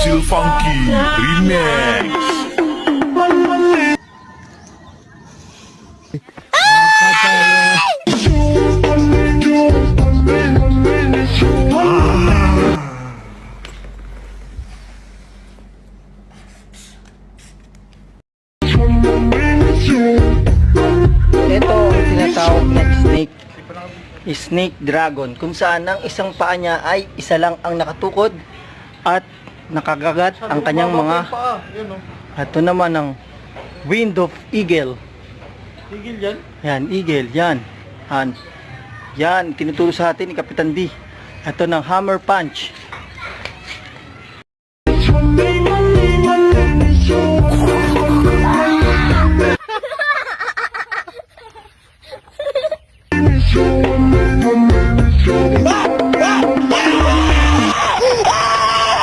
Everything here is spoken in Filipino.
Chill Funky Remix. Ito ang tinatawag na snake dragon, kung saan ang isang paa niya ay isa lang ang nakatukod at nakagagat ang kanyang mga. Ito naman ang wind of eagle. Tigil yan. Yan, eagle, yan. Yan, tinuturo sa atin ni Kapitan D. Ito ng hammer punch.